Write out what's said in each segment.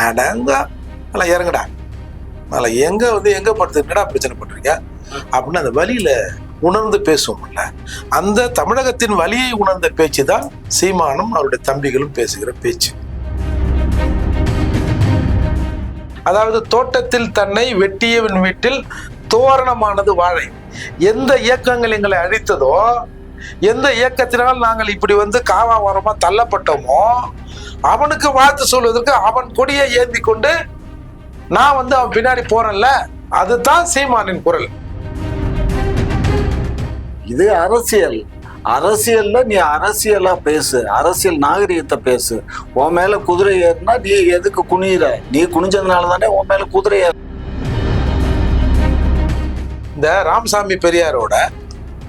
அடங்க அதில் இறங்குடா, அதில் எங்கே படுத்து என்னடா பிரச்சனை பண்ணுறீங்க அப்படின்னு அந்த வழியில் உணர்ந்து பேசுவோம்ல, அந்த தமிழகத்தின் வலியை உணர்ந்த பேச்சு தான் சீமானும் அவருடைய தம்பிகளும் பேசுகிற பேச்சு. அதாவது தோட்டத்தில் தன்னை வெட்டியவன் வீட்டில் தோரணமானது வாழை. எந்த இயக்கங்கள் எங்களை அழித்ததோ, எந்த இயக்கத்தினால் நாங்கள் இப்படி காவாவரமா தள்ளப்பட்டோமோ, அவனுக்கு வாழ்த்து சொல்வதற்கு அவன் கொடியை ஏந்தி கொண்டு நான் அவன் பின்னாடி போறேன்ல, அதுதான் சீமானின் குரல். இது அரசியல். அரசியல்ல நீ அரசியலா பேசு, அரசியல் நாகரிகத்தை பேசு. உன் மேல குதிரை ஏறினா நீ எதுக்கு குனியிற? நீ குனிஞ்சதுனால தானே உன் மேல குதிரை ஏற. இந்த ராமசாமி பெரியாரோட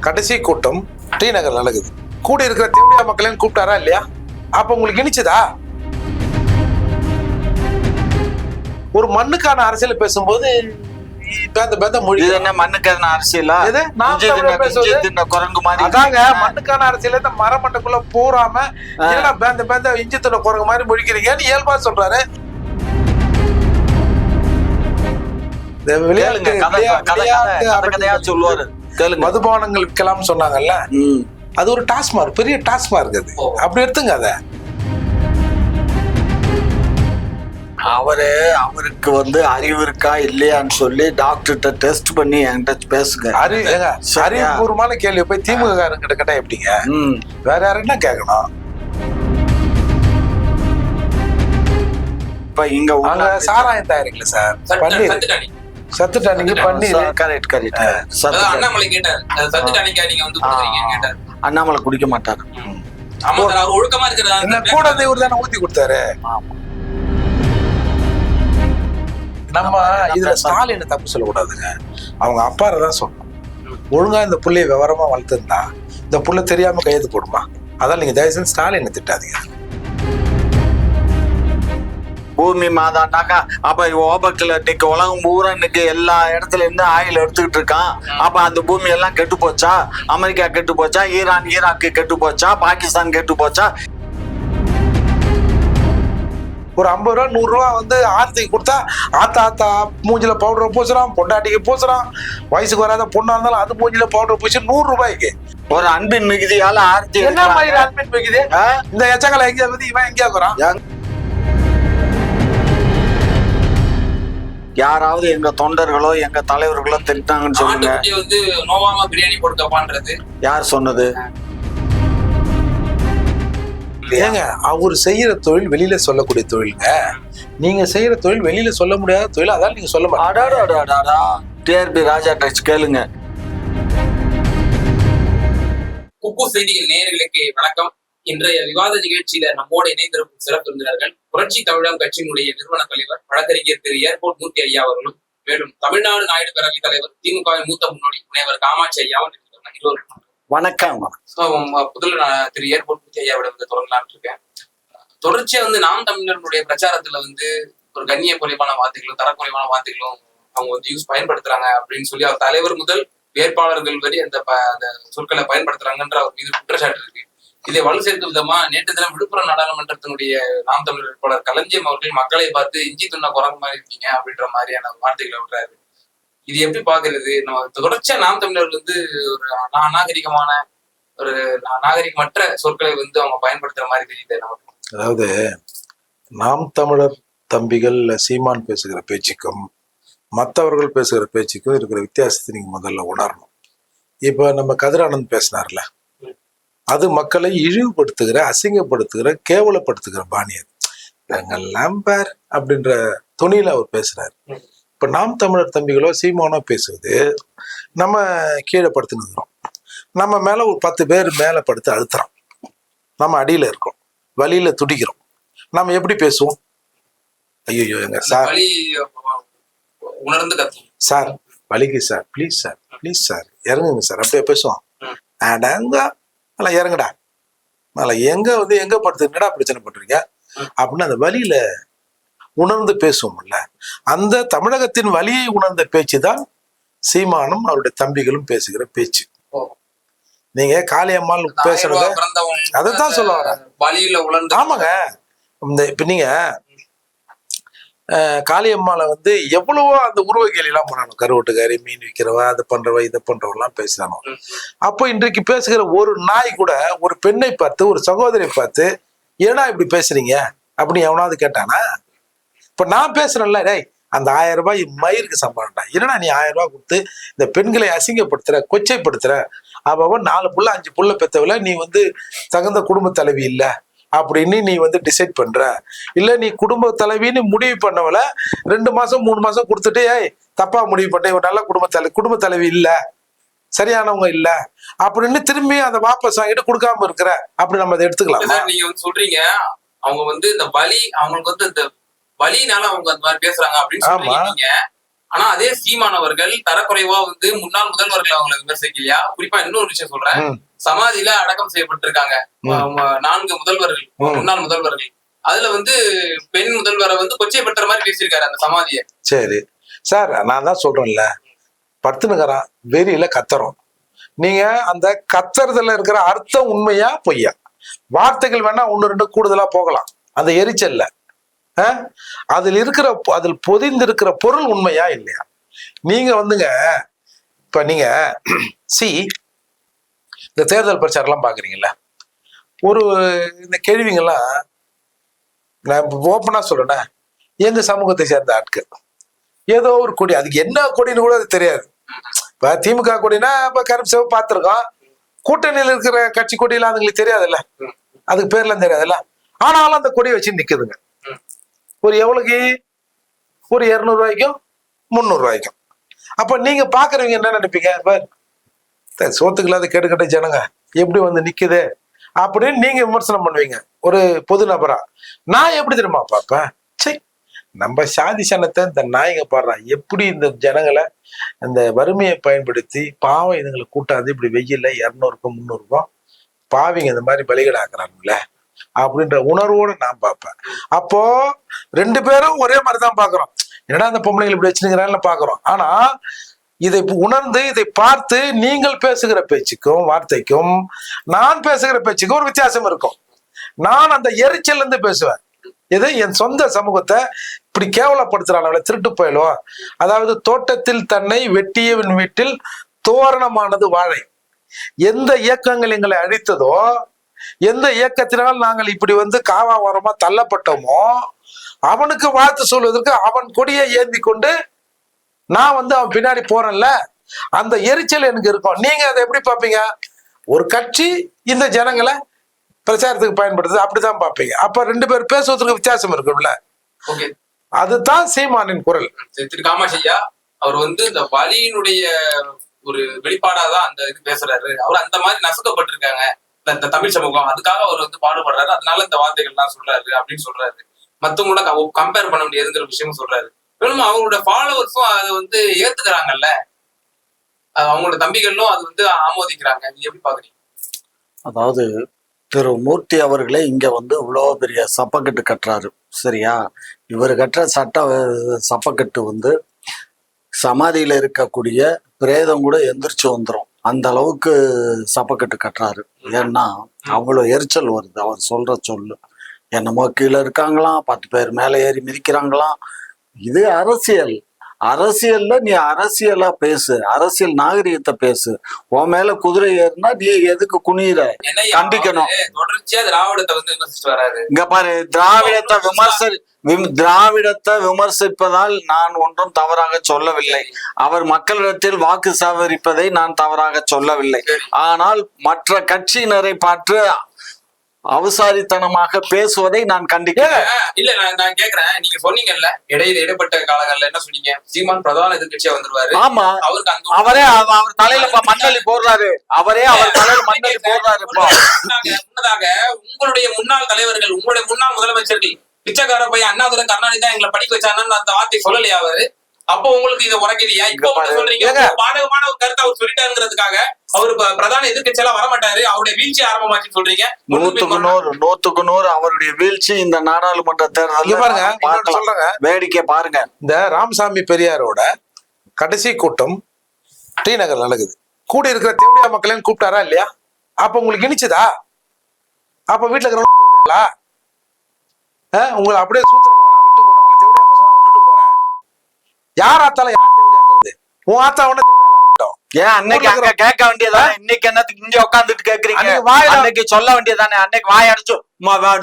கடைசி கூட்டம் டி நகர் நடக்குது. கூட இருக்கிற தேவடியா மக்களையும் கூப்பிட்டாரா இல்லையா? அப்ப உங்களுக்கு இனிச்சதா? ஒரு மண்ணுக்கான அரசியல் பேசும்போது மண்ணுக்கான அரசியலா? மண்ணுக்கான அரசியல இந்த மரமண்டக்குள்ள போறாம இஞ்சி துணை குரங்கு மாதிரி முழிக்கிறீங்கன்னு இயல்பா சொல்றாரு. மதுபானங்கள் விற்கலாம் சொன்னாங்கல்ல, அது ஒரு டாஸ்மார்க், பெரிய டாஸ்மார்க். அது அப்படி எடுத்துங்க. அத அவருக்கு அறிவு இருக்கா இல்லையான்னு சொல்லி டாக்டர்கிட்ட டெஸ்ட் பண்ணி என்கிட்ட பேசுங்க. அறிவுபூர்வமான கேள்வி போய் திமுக காரங்கிட்ட கேட்டா எப்படிங்க? வேற யாருன்னா கேட்கணும். இப்ப இங்க சாராயம் தயாரிக்கல சார், பன்னீர் சத்து டானிக்கு பன்னீர். Correct correct. அண்ணாமலை குடிக்க மாட்டாரு. கூட இவர் தானே ஊத்தி கொடுத்தாரு. நம்ம இதுல ஸ்டாலின் தப்பு சொல்லக்கூடாதுங்க, அவங்க அப்பாரதான் சொல்லணும். ஒழுங்கா இந்த புள்ளைய விவரமா வளர்த்துருந்தா இந்த புள்ள தெரியாம கையெழுத்து போடுமா? அதான் நீங்க தயவுசெய்து ஸ்டாலினை திட்டாதீங்க. பூமி மாதாண்டாக்கா அப்ப ஓபக்ல இன்னைக்கு உலகம் பூரா இன்னைக்கு எல்லா இடத்துல இருந்து ஆயில் எடுத்துக்கிட்டு இருக்கான். அப்ப அந்த பூமி எல்லாம் கெட்டு போச்சா? அமெரிக்கா கெட்டு போச்சா? ஈராக்கு கெட்டு போச்சா? பாகிஸ்தான் கெட்டு போச்சா? ஒரு 50 ரூபா 100 ரூபா ஆர்த்திக்கு கொடுத்தா ஆத்தா மூஞ்சில பவுடரை பூசுறான், பொண்டாட்டிக்கு பூசுறான். வயசுக்கு வராத பொண்ணா இருந்தாலும் அது மூஞ்சில பவுடர் பூசி 100 ரூபாய்க்கு. ஒரு அன்பின் மிகுதியால ஆர்த்தி என்ன மாதிரி அன்பின் மிகுதி? இந்த எச்சங்களை எங்க இவன் எங்கேயா போறான்? யாராவது எங்க தொண்டர்களோ எங்க தலைவர்களோ திட்டாங்கன்னு சொல்லுங்க. நோவாமா பிரியாணி போட்டுக்கப்பான்றது யார் சொன்னது? ஏங்க, அவர் செய்யற தொழில் வெளியில சொல்லக்கூடிய தொழிலுங்க. நீங்க செய்யற தொழில் வெளியில சொல்ல முடியாத தொழில், அதான் நீங்க சொல்ல மாட்டாடா. டிஆர்பி ராஜா டச் கேளுங்க. குக்கு செய்திகள் நேயர்களுக்கு வணக்கம். இன்றைய விவாத நிகழ்ச்சியில நம்மோட இணைந்திருக்கும் சிறப்பு விருந்தினர்கள் புரட்சி தமிழகம் கட்சியினுடைய நிறுவன தலைவர் வழக்கறிஞர் திரு ஏர்போர்ட் மூர்த்தி ஐயா அவர்களும், மேலும் தமிழ்நாடு நாயுடு பேரவை தலைவர் திமுக மூத்த முன்னோடி முனைவர் காமாட்சி ஐயாவும் இருக்கிறாங்க. வணக்கம். முதல்ல நான் திரு ஏர்போர்ட் மூர்த்தி ஐயாவிட தொடங்கலாம்னு இருக்கேன். தொடர்ச்சியா நாம் தமிழர்களுடைய பிரச்சாரத்துல ஒரு கண்ணிய குறைவான வார்த்தைகளும் தரக்குறைவான வார்த்தைகளும் அவங்க பயன்படுத்துறாங்க அப்படின்னு சொல்லி அவர் தலைவர் முதல் வேட்பாளர்கள் வரை அந்த சொற்களை பயன்படுத்துறாங்கன்ற அவர் மீது குற்றச்சாட்டு இருக்கு. இதை வலு சேர்க்கும் விதமா நேற்று தினம் விழுப்புரம் நாடாளுமன்றத்தினுடைய நாம் தமிழர் வேட்பாளர் களஞ்சியம் அவர்கள் மக்களை பார்த்து இஞ்சி துண்ண குரங்கு மாதிரி இருக்கீங்க அப்படின்ற மாதிரியான வார்த்தைகளை விடுறாரு. இது எப்படி பாக்குறது? நம்ம தொடர்ச்சியா நாம் தமிழர்கள் ஒரு அநாகரிகமான ஒரு நாகரிகமற்ற சொற்களை அவங்க பயன்படுத்துற மாதிரி தெரியுது நமக்கு. அதாவது நாம் தமிழர் தம்பிகள் சீமான் பேசுகிற பேச்சுக்கும் மற்றவர்கள் பேசுகிற பேச்சுக்கும் இருக்கிற வித்தியாசத்தை நீங்க முதல்ல உணரணும். இப்ப நம்ம கதிரானந்த் பேசினார்ல, அது மக்களை இழிவுபடுத்துகிற, அசிங்கப்படுத்துகிற, கேவலப்படுத்துகிற பாணி. அது லாம்பர் அப்படின்ற துணியில அவர் பேசுறாரு. இப்ப நாம் தமிழர் தம்பிகளோ சீமானோ பேசுவது நம்ம கீழே படுத்துனுக்கிறோம். நம்ம மேல ஒரு 10 பேர் மேல படுத்து அழுத்துறோம். நம்ம அடியில இருக்கோம், வலியில துடிக்கிறோம். நம்ம எப்படி பேசுவோம்? ஐயோ எங்க சார், சார் வலிக்கு sir, please sir, please sir இறங்குங்க சார், அப்படியே பேசுவோம். நல்லா இறங்குடா, நல்லா எங்க படுத்து என்னடா பிரச்சனை பண்றீங்க அப்படின்னு அந்த வலியில உணர்ந்து பேசுவோம்ல. அந்த தமிழகத்தின் வலியை உணர்ந்த பேச்சு தான் சீமானும் அவருடைய தம்பிகளும் பேசுகிற பேச்சு. நீங்க காளியம்மாள் பேசுறத அதைத்தான் சொல்ல வர. ஆமாங்க, இப்ப நீங்க காளியம்மாளை வந்து எவ்வளவோ அந்த உருவ கேலிலாம் பண்ணணும். கருவட்டுக்காரி, மீன் விற்கிறவ, அதை பண்றவ இதை பண்றவெல்லாம் பேசுறானோ. அப்போ இன்றைக்கு பேசுகிற ஒரு நாய் கூட ஒரு பெண்ணை பார்த்து, ஒரு சகோதரியை பார்த்து ஏன்னா இப்படி பேசுறீங்க அப்படின்னு எவனாவது கேட்டானா? இப்ப நான் பேசுறேன்ல, டேய் அந்த 1000 ரூபாய் மயிருக்கு சம்பளம்டா, என்னடா நீ 1000 ரூபாய் கொடுத்து இந்த பெண்களை அசிங்கப்படுத்துற, கொச்சைப்படுத்துற, அவன் 4 புள்ள 5 புள்ள பெத்தவள நீ வந்து தகுந்த குடும்ப தலைவி இல்ல அப்படின்னு நீ வந்து டிசைட் பண்ற, இல்ல நீ குடும்ப தலைவின்னு முடிவு பண்ணவள 2 மாசம் 3 மாசம் கொடுத்துட்டு ஏய் தப்பா முடிவு பண்ண, இவன் நல்ல குடும்ப தலைவி இல்ல, சரியானவங்க இல்ல அப்படின்னு திரும்பி அந்த வாபஸ் வாங்கிட்டு கொடுக்காம இருக்கிற, அப்படி நம்ம அதை எடுத்துக்கலாம். நீங்க வந்து சொல்றீங்க அவங்க வந்து இந்த வலி, அவங்களுக்கு வந்து இந்த வலினால அவங்க அந்த மாதிரி பேசுறாங்க அப்படின்னு சொல்றீங்க. ஆனா அதே சீமானவர்கள் தரக்குறைவா வந்து முன்னாள் முதல்வர்கள் அவங்களை விமர்சிக்கலையா? குறிப்பா இன்னொரு விஷயம் சொல்றேன், சமாதியில அடக்கம் செய்யப்பட்டிருக்காங்க 4 முதல்வர்கள், முன்னாள் முதல்வர்கள். அதுல வந்து பெண் முதல்வரை வந்து கொச்சைப்பட்ட மாதிரி பேசியிருக்காரு அந்த சமாதியை. சரி சார், நான் தான் சொல்றேன்ல, படுத்துனுக்கிறான் வெறியில கத்துறோம். நீங்க அந்த கத்துறதுல இருக்கிற அர்த்தம் உண்மையா பொய்யா? வார்த்தைகள் வேணா 1-2 கூடுதலா போகலாம் அந்த எரிச்சல்ல. அதில் பொதிந்து இருக்கிற பொருள் உண்மையா இல்லையா? நீங்க வந்துங்க இப்ப நீங்க இந்த தேர்தல் பிரச்சாரம் எல்லாம் பாக்குறீங்கல்ல, ஒரு இந்த கேள்விங்கெல்லாம் நான் ஓப்பனா சொல்றேன், எங்க சமூகத்தை சேர்ந்த ஆட்கள் ஏதோ ஒரு கொடி, அதுக்கு என்ன கொடின்னு கூட அது தெரியாது. இப்ப திமுக கொடினா இப்ப கருப்பு சிவப்பு பார்த்திருக்கோம், கூட்டணியில் இருக்கிற கட்சி கொடியெல்லாம் அதுங்களுக்கு தெரியாதுல்ல, அதுக்கு பேர்லாம் தெரியாதுல்ல. ஆனாலும் அந்த கொடியை வச்சு நிக்குதுங்க. ஒரு எவ்வளவுக்கு? ஒரு 200 ரூபாய்க்கும் 300 ரூபாய்க்கும். அப்ப நீங்க பாக்குறவங்க என்ன நினைப்பீங்க? சோத்துக்கு இல்லாத கேட்டுக்கட்ட ஜனங்க எப்படி வந்து நிக்குது அப்படின்னு நீங்க விமர்சனம் பண்ணுவீங்க ஒரு பொது நபரா. நான் எப்படி தெரியுமா பார்ப்பேன், சரி நம்ம சாதி சனத்தை இந்த நாய்ங்க பாடுறான், எப்படி இந்த ஜனங்களை இந்த வறுமையை பயன்படுத்தி பாவம் இதுங்களை கூட்டாது இப்படி வெயில்ல 200க்கும் 300க்கும் பாவிங்க இந்த மாதிரி பலிகடாக்குறாங்கல்ல அப்படின்ற உணர்வோடு நான் பார்ப்பேன். அப்போ 2 பேரும் ஒரே மாதிரிதான் பாக்குறோம், என்னடா அந்த பொம்பளைகள் இப்படி வச்சுக்கிறாங்கன்னு பாக்குறோம். ஆனா இதை உணர்ந்து இதை பார்த்து நீங்கள் பேசுகிற பேச்சுக்கும் வார்த்தைக்கும் நான் பேசுகிற பேச்சுக்கும் ஒரு வித்தியாசம் இருக்கும். நான் அந்த எரிச்சல் இருந்து பேசுவேன், எது என் சொந்த சமூகத்தை இப்படி கேவலப்படுத்துறாங்க, திருட்டு போயிடும். அதாவது தோட்டத்தில் தன்னை வெட்டியவன் வீட்டில் தோரணமானது வாழை. எந்த இயக்கங்கள் எங்களை அழித்ததோ, எந்த இயக்கத்தினால் நாங்கள் இப்படி வந்து காவா ஓரமா தள்ளப்பட்டோமோ அவனுக்கு வாழ்த்து சொல்வதற்கு அவன் கொடியை ஏந்தி கொண்டு நான் வந்து அவன் பின்னாடி போறேன்ல, அந்த எரிச்சல் எனக்கு இருக்கும். நீங்க அதை எப்படி பார்ப்பீங்க? ஒரு கட்சி இந்த ஜனங்களை பிரச்சாரத்துக்கு பயன்படுத்துது அப்படிதான் பார்ப்பீங்க. அப்ப 2 பேர் பேசுவதற்கு வித்தியாசம் இருக்கும்ல. அதுதான் சீமானின் குரல். திரு காமாட்சியா அவர் வந்து இந்த வலியினுடைய ஒரு வெளிப்பாடாதான் அந்த இது பேசுறாரு. அவர் அந்த மாதிரி நசுக்கப்பட்டிருக்காங்க இந்த தமிழ் சமூகம், அதுக்காக அவர் வந்து பாடுபடுறாரு, அதனால இந்த வார்த்தைகள் எல்லாம் சொல்றாரு அப்படின்னு சொல்றாரு. மத்தவங்களோட கம்பேர் பண்ண முடியாதுங்கிற விஷயமும் சொல்றாரு. மேலும் அவங்களோட ஃபாலோவர்ஸும் அதை வந்து ஏத்துக்கிறாங்கல்ல, அவங்களோட தம்பிகளும் அது வந்து ஆமோதிக்கிறாங்க. நீங்க எப்படி பாக்குறீங்க? அதாவது திரு மூர்த்தி அவர்களே இங்க வந்து இவ்வளோ பெரிய சப்பக்கட்டு கட்டுறாரு, சரியா? இவர் கட்டுற சப்பக்கட்டு வந்து சமாதியில இருக்கக்கூடிய பிரேதம் கூட எந்திரிச்சு வந்துடும், அந்த அளவுக்கு சப்பக்கட்டு கட்டுறாரு. ஏன்னா அவ்வளோ எரிச்சல் வருது அவர் சொல்ற சொல்லு. என்னமோ கீழே இருக்காங்களாம், 10 பேர் மேலே ஏறி மிதிக்கிறாங்களாம். இது அரசியல். அரசியல்ல நீ அரசியலா பேசு, அரசியல் நாகரிகத்தை பேசு. உன் மேல குதிரை ஏறினா நீ எதுக்கு குனியிற? கண்டிக்கணும். தொடர்ச்சியா திராவிடத்தை வந்து விமர்சிச்சு வராரு. இங்க பாரு, திராவிடத்தை விமர்சிப்பதால் நான் ஒன்றும் தவறாக சொல்லவில்லை. அவர் மக்களிடத்தில் வாக்கு சேகரிப்பதை நான் தவறாக சொல்லவில்லை. ஆனால் மற்ற கட்சியினரை பார்த்து அவசாரித்தனமாக பேசுவதை நான் கண்டிக்கிறேன். இல்ல நான் கேக்குறேன், நீங்க சொன்னீங்கல்ல இடைப்பட்ட காலங்கள்ல என்ன சொன்னீங்க? சீமான் பிரதான எதிர்கட்சியா வந்துருவாரு. ஆமா, அவருக்கு அவரே அவர் தலையில மண்ணலி போடுறாரு, அவரே அவர் தலையில மண்ணலி போடுறாரு. முன்னதாக உங்களுடைய முன்னாள் தலைவர்கள், உங்களுடைய முன்னாள் முதலமைச்சர்கள், பிச்சைக்கார பையன் அண்ணாதுரை கருணாநிதி தான் எங்களை படிக்க வச்சாருன்னு அந்த வார்த்தை சொல்லலையா அவரு? அப்போ உங்களுக்கு இதை உரைக்கலையா? இப்போ சொல்றீங்க பாதகமான ஒரு கருத்தை அவர் சொல்லிட்டாருங்கிறதுக்காக அவரு பிரதான எதிர்கட்சியெல்லாம் வரமாட்டாரு, அவருடைய வீழ்ச்சி ஆரம்பமாச்சு சொல்றீங்க. 100க்கு 100 அவருடைய வீழ்ச்சி இந்த நாடாளுமன்ற தேர்தல் பாருங்க. சொல்றாங்க, வேடிக்கை பாருங்க. இந்த ராமசாமி பெரியாரோட கடைசி கூட்டம் டி நகர் நடக்குது. கூடி இருக்கிற தேவடியா மக்களையும் கூப்பிட்டாரா இல்லையா? அப்ப உங்களுக்கு இனிச்சுதா? அப்ப வீட்டுல இருக்கிறவங்க தேவடியாளா? உங்களை அப்படியே சூத்திரமா விட்டு போற உங்களை தேவடியா பசங்க யார் ஆத்தால யார் தேவையாங்கிறது உன் ஆத்தா ஒண்ணு தேவையா இருக்கட்டும். ஏன் அன்னைக்கு அங்க கேட்க வேண்டியதானே, இன்னைக்கு என்னத்துக்கு இங்க உட்காந்துட்டு கேக்குறீங்க? அன்னைக்கு வாயில- அன்னைக்கு சொல்ல வேண்டியதானே, அன்னைக்கு வாய் அடிச்சு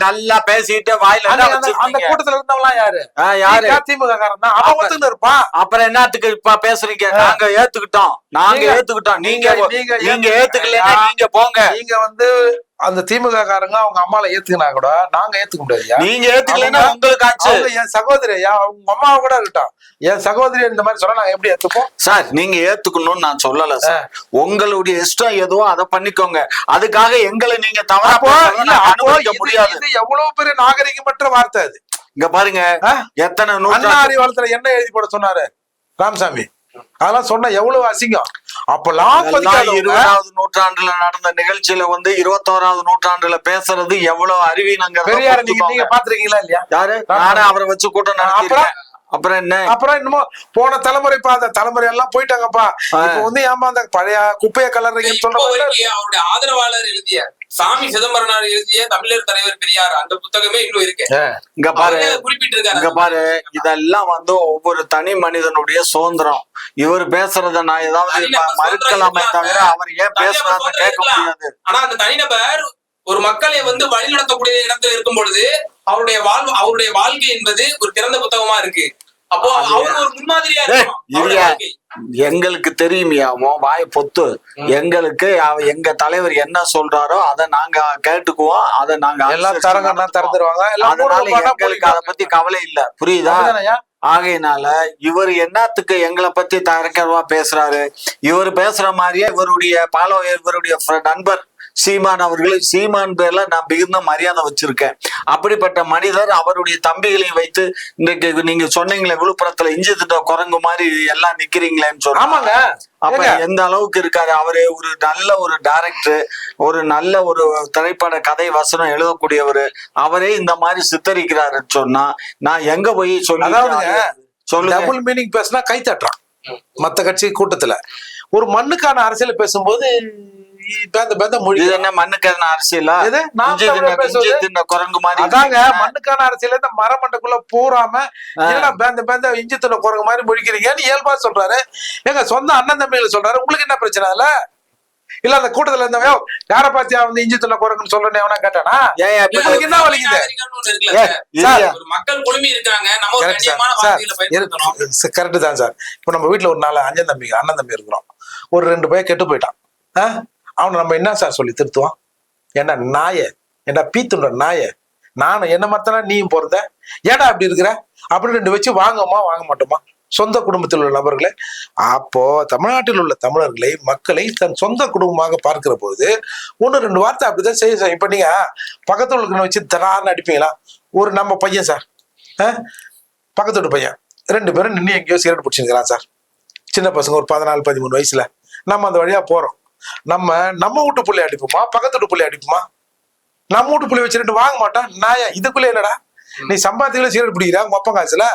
நல்லா பேசிட்டு வாயில என்ன அந்த வச்சிருக்கீங்க? கூட்டத்துல இருந்தவங்களாம் யாரு? யாரு? திமுக காரன் தான். அவன் ஒத்துன்னு இருப்பான். அப்புறம் என்னத்துக்கு இப்ப பேசுறீங்க? நாங்க ஏத்துக்கிட்டோம், நீங்க ஏத்துக்கலைன்னா நீங்க போங்க. நீங்க அந்த திமுக காரங்க அவங்க அம்மால ஏத்துக்கினா கூட நாங்க ஏத்துக்க முடியாது. நீங்க ஏத்துக்கலைன்னா உங்களுக்கு ஆச்சு. என் சகோதரி அவங்க அம்மாவை கூட இருக்கட்டும், என் சகோதரி இந்த மாதிரி சொன்னா நாங்க எப்படி ஏத்துப்போம்? சார் நீங்க ஏத்துக்கணும்னு நான் சொல்லல சார். உங்களுடைய இஷ்டம் எதுவோ அதை பண்ணிக்கோங்க. அதுக்காக எங்களை நீங்க தவறா அனுமதிக்க முடியாது. இது எவ்வளவு பெரிய நாகரிகமற்ற வார்த்தை அது. இங்க பாருங்க, எத்தனை அண்ணா அறிவாளத்துல என்ன எழுதி போட சொன்னாரு ராமசாமி, அதெல்லாம் சொன்னா எவ்வளவு அசிங்கம். அப்பெல்லாம் 20வது நூற்றாண்டுல நடந்த நிகழ்ச்சியில 21வது நூற்றாண்டுல பேசுறது எவ்வளவு அறிவீனங்க. பெரியார நீங்க பாத்துருக்கீங்களா இல்லையா? யாரு? நானே அவரை வச்சு கூட்டம் நடத்திருக்கேன். அப்புறம் என்ன? அப்புறம் என்னமோ போன தலைமுறை அந்த தலைமுறை எல்லாம் போயிட்டாங்கப்பா. இப்ப ஏமா அந்த பழைய குப்பைய கலர்றீங்கன்னு சொல்றாங்க. அவருடைய ஆதரவாளர் எழுதிய சாமி சிதம்பரனார் எழுதிய தமிழர் தலைவர் பெரியார் அந்த புத்தகமே இன்னும் இருக்கு. இங்க பாரு, குறிப்பிட்டிருக்காரு. இங்க பாரு, இதெல்லாம் ஒவ்வொரு தனி மனிதனுடைய சுதந்திரம். இவர் பேசுறத நான் ஏதாவது மறுக்கலாமே தவிர அவர் ஏன் பேசுறாருன்னு கேட்க முடியாது. ஆனா அந்த தனிநபர் ஒரு மக்களை வழி நடத்தக்கூடிய இடத்துல இருக்கும் பொழுது அவருடைய வாழ்க்கை என்பது ஒரு திறந்த புத்தகமா இருக்கு. அப்போ அவரு ஒரு முன்மாதிரியா இருக்கும். எங்களுக்கு தெரியுமியா வாய பொத்து. எங்களுக்கு எங்க தலைவர் என்ன சொல்றாரோ அதை நாங்க கேட்டுக்குவோம். அதை நாங்க எல்லாம் திறந்துருவாங்க. அதனால எங்களுக்கு அதை பத்தி கவலை இல்ல. புரியுதா? ஆகையினால இவர் என்னத்துக்கு எங்களை பத்தி தரக்கவா பேசுறாரு? இவர் பேசுற மாதிரியே இவருடைய நண்பர் சீமான் சீமான் பேர்ல நான் மிகுந்த மரியாதை வச்சிருக்கேன். அப்படிப்பட்ட மனிதர் அவருடைய தம்பிகளையும் வைத்து இன்றைக்கு நீங்க சொன்னீங்களே விழுப்புரத்துல இஞ்சி திட்ட குரங்கு மாதிரி எல்லாம் நிக்கிறீங்களேன்னு சொன்னாங்க. அப்ப எந்த அளவுக்கு இருக்காரு அவரு? ஒரு நல்ல ஒரு டைரக்டர், ஒரு நல்ல ஒரு திரைப்பட கதை வசனம் எழுதக்கூடியவர். அவரே இந்த மாதிரி சித்தரிக்கிறாருன்னு சொன்னா நான் எங்க போய் சொல்லு? டபுள் மீனிங் பேசினா கை தட்டுறான் மத்த கட்சி கூட்டத்துல. ஒரு மண்ணுக்கான அரசியல் பேசும்போது மண்ணுக்கான அரசியலா? குரங்கு மாதிரி அதாங்க மண்ணுக்கான அரசியல இந்த மரமண்டக்குள்ள பூராம இஞ்சி தின்ன குரங்கு மாதிரி முடிக்கிறீங்கன்னு இயல்பா சொல்றாரு. எங்க சொந்த அண்ணன் தம்பிகளை சொல்றாரு. உங்களுக்கு என்ன பிரச்சனை? இல்ல அந்த கூட்டத்துல இருந்தவங்க யார பாத்தியா இஞ்சி தின்ன குரங்குன்னு சொல்றேன்னு எவனா கேட்டானா? உங்களுக்கு என்ன வலிக்குது? மக்கள் குழுமி இருக்காங்க. கரெக்ட் தான் சார். இப்ப நம்ம வீட்டுல ஒரு 4 அண்ணன் தம்பி இருக்கிறோம். ஒரு 2 பையன் கெட்டு போயிட்டான். அவனை நம்ம என்ன சார் சொல்லி திருத்துவான்? என்ன நாய, என்ன பீத்துன்ற நாய, நானும் என்ன மாத்தானா நீயும் போறத ஏடா அப்படி இருக்கிற அப்படின்னு 2 வச்சு வாங்கம்மா வாங்க மாட்டோமா? சொந்த குடும்பத்தில் உள்ள நபர்களே. அப்போ தமிழ்நாட்டில் உள்ள தமிழர்களை மக்களை தன் சொந்த குடும்பமாக பார்க்கிற போது 1-2 வார்த்தை அப்படிதான் செய்ய. இப்ப நீங்க பக்கத்துல உள்ள வச்சு தரான்னு அடிப்பீங்களா? ஒரு நம்ம பையன் சார், பக்கத்தோட பையன் 2 பேரும் நின்று எங்கேயோ சிகரெட் பிடிச்சிருக்கிறான் சார். சின்ன பசங்க ஒரு 14-13 வயசுல. நம்ம அந்த வழியா போறோம். நம்ம வீட்டு புள்ளி அடிப்போமா பக்கத்து வீட்டு புள்ளி அடிப்போமா? நம்ம வீட்டு புள்ளி வச்சுட்டு வாங்க மாட்டான். நாயா இதுக்குள்ள என்னடா நீ சம்பாத்தியில சீரட் பிடிக்கிறா உங்க அப்பா காசுல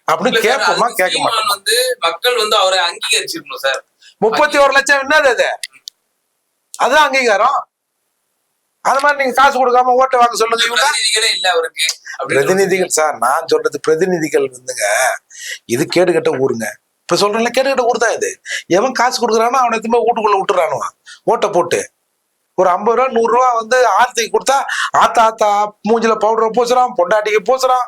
அப்படின்னு கேட்போமா? கேட்க மாட்டோம். மக்கள் அவரை அங்கீகரிச்சிருக்கணும் சார். 31 லட்சம் என்னது அது? அதுதான் அங்கீகாரம். அது மாதிரி நீங்க காசு கொடுக்காம ஓட்ட வாங்க சொல்லுங்க. பிரதிநிதிகளே இல்ல அவருக்கு. பிரதிநிதிகள் சார், நான் சொல்றது பிரதிநிதிகள் இது கேடு கட்ட ஊருங்க. இப்ப சொல்றேன்ல கேட்டுக்கிட்ட ஊர் தான் இது. எவன் காசு கொடுக்குறானோ அவனை எதுவுமே வீட்டுக்குள்ள விட்டுறானுவான் ஓட்டை போட்டு. ஒரு 50 ரூபா 100 ரூபா ஆர்த்திக்கு கொடுத்தா ஆத்தா மூஞ்சில பவுடரை பூசுறான், பொண்டாட்டிக்கு பூசுறான்.